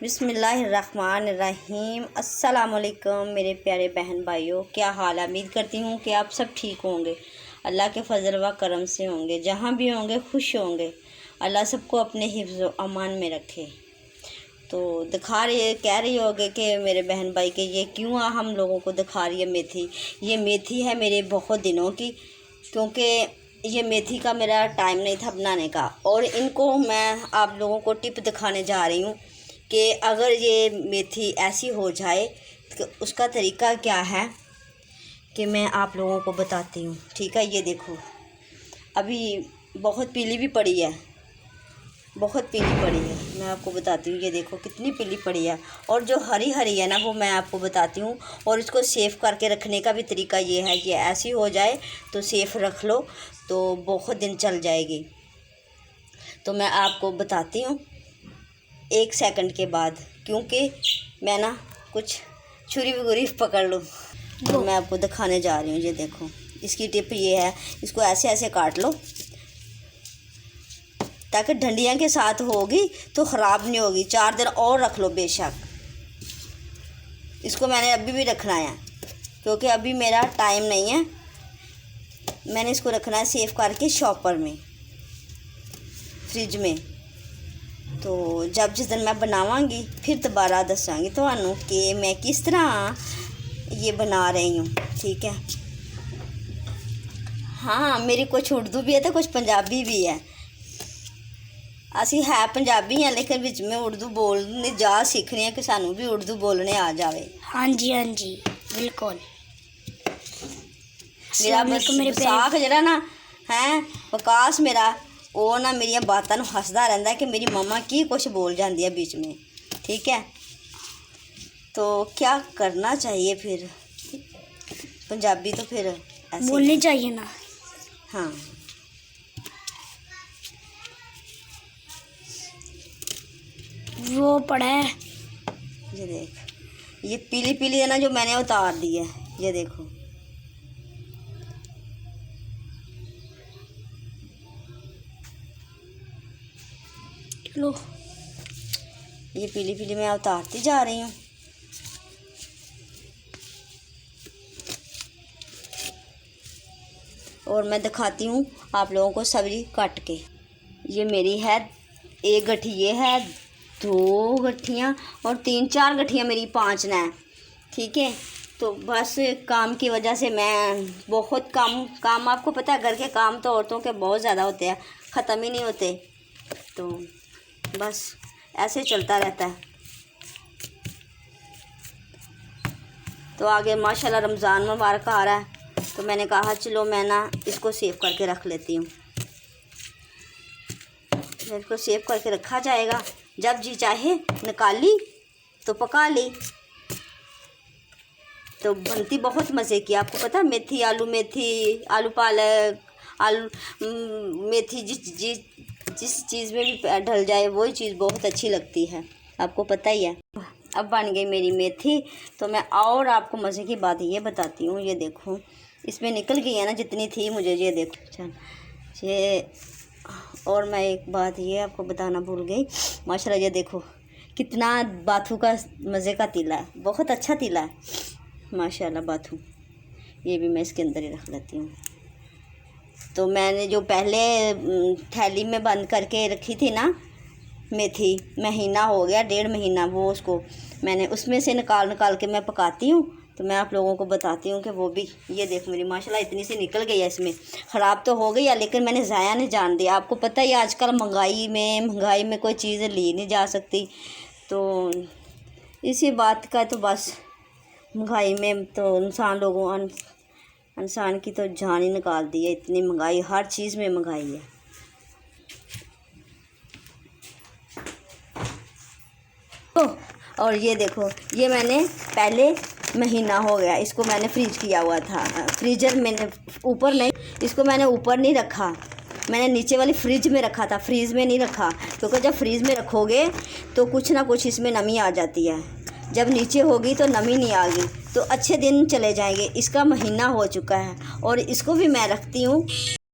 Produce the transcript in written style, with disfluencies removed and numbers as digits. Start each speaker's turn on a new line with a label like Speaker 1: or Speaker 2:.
Speaker 1: बिस्मिल्लाहिर्रहमानिर्रहीम। अस्सलाम वालेकुम मेरे प्यारे बहन भाइयों, क्या हाल है। उम्मीद करती हूँ कि आप सब ठीक होंगे, अल्लाह के फजल व करम से होंगे, जहाँ भी होंगे खुश होंगे। अल्लाह सबको अपने हिफ्ज़ व अमान में रखे। तो कह रही होगी कि मेरे बहन भाई के ये क्यों हम लोगों को दिखा रही है मेथी। ये मेथी है मेरे बहुत दिनों की, क्योंकि ये मेथी का मेरा टाइम नहीं था बनाने का, और इनको मैं आप लोगों को टिप दिखाने जा रही हूँ कि अगर ये मेथी ऐसी हो जाए तो उसका तरीका क्या है कि मैं आप लोगों को बताती हूँ। ठीक है, ये देखो अभी बहुत पीली भी पड़ी है, बहुत पीली पड़ी है। मैं आपको बताती हूँ, ये देखो कितनी पीली पड़ी है, और जो हरी हरी है ना वो मैं आपको बताती हूँ। और इसको सेफ़ करके रखने का भी तरीका ये है कि ऐसी हो जाए तो सेफ़ रख लो तो बहुत दिन चल जाएगी। तो मैं आपको बताती हूँ 1 सेकंड के बाद, क्योंकि मैं ना कुछ छुरी वगुरी पकड़ लूँ। तो मैं आपको दिखाने जा रही हूँ। ये देखो इसकी टिप ये है, इसको ऐसे ऐसे काट लो ताकि डंडियाँ के साथ होगी तो ख़राब नहीं होगी। 4 दिन और रख लो बेशक। इसको मैंने अभी भी रखना है क्योंकि अभी मेरा टाइम नहीं है। मैंने इसको रखना है सेव करके शॉपर में, फ्रिज में। तो जब जिस दिन मैं बनावांगी फिर दोबारा दसांगी तो कि मैं किस तरह ये बना रही हूँ। ठीक है, हाँ मेरी कुछ उर्दू भी है तो कुछ पंजाबी भी है। असी है पंजाबी हैं लेकिन बिच में उर्दू बोलने जा सीखनी है कि सानू भी उर्दू बोलने आ जाए।
Speaker 2: हाँ जी बिल्कुल।
Speaker 1: मेरा विसाख जरा ना है विकास मेरा वो ना मेरिया बातों नूं हसदा रहिंदा कि मेरी मम्मा की कुछ बोल जाती है बीच में। ठीक है, तो क्या करना चाहिए फिर। पंजाबी तो फिर ऐसे
Speaker 2: बोलनी चाहिए ना।
Speaker 1: हाँ,
Speaker 2: वो पड़ा है।
Speaker 1: ये देख ये पीली पीली है ना जो मैंने उतार दी है। ये देखो
Speaker 2: लो,
Speaker 1: ये पीली पीली मैं उतारती जा रही हूँ। और मैं दिखाती हूँ आप लोगों को सब्जी काट के। ये मेरी है 1 गट्ठी, ये है 2 गट्ठियाँ, और 3-4 गट्ठियाँ मेरी 5 ना है। ठीक है, तो बस काम की वजह से मैं बहुत काम आपको पता है घर के काम तो औरतों के बहुत ज़्यादा होते हैं, ख़त्म ही नहीं होते। तो बस ऐसे चलता रहता है। तो आगे माशाल्लाह रमज़ान मुबारक आ रहा है, तो मैंने कहा चलो मैं ना इसको सेव करके रख लेती हूँ। इसको सेव करके रखा जाएगा, जब जी चाहे निकाली तो पका ली तो बनती बहुत मज़े की। आपको पता है मेथी आलू पालक आलू मेथी जिस चीज़ में भी ढल जाए वही चीज़ बहुत अच्छी लगती है, आपको पता ही है। अब बन गई मेरी मेथी, तो मैं और आपको मज़े की बात ये बताती हूँ। ये देखो इसमें निकल गई है ना जितनी थी मुझे। ये देखो चल ये, और मैं एक बात ये आपको बताना भूल गई। माशाल्लाह ये देखो कितना बाथू का मज़े का तीला है, बहुत अच्छा तीला है माशाल्लाह बाथू। ये भी मैं इसके अंदर ही रख लेती हूँ। तो मैंने जो पहले थैली में बंद करके रखी थी ना मेथी, महीना हो गया 1.5 महीना, वो उसको मैंने उसमें से निकाल के मैं पकाती हूँ। तो मैं आप लोगों को बताती हूँ कि वो भी ये देखो मेरी माशाल्लाह इतनी सी निकल गई है। इसमें ख़राब तो हो गई है लेकिन मैंने ज़ाया नहीं जान दिया। आपको पता ही आजकल महंगाई में कोई चीज़ ली नहीं जा सकती। तो इसी बात का तो बस महंगाई में तो इंसान की तो जान ही निकाल दी है। इतनी महंगाई, हर चीज़ में महंगाई है। और ये देखो ये मैंने पहले महीना हो गया इसको मैंने फ्रीज किया हुआ था। फ्रीजर मैंने ऊपर नहीं, इसको मैंने ऊपर नहीं रखा, मैंने नीचे वाली फ्रिज में रखा था, फ्रीज में नहीं रखा। क्योंकि जब फ्रीज में रखोगे तो कुछ ना कुछ इसमें नमी आ जाती है, जब नीचे होगी तो नमी नहीं आ गई तो अच्छे दिन चले जाएंगे। इसका महीना हो चुका है और इसको भी मैं रखती हूँ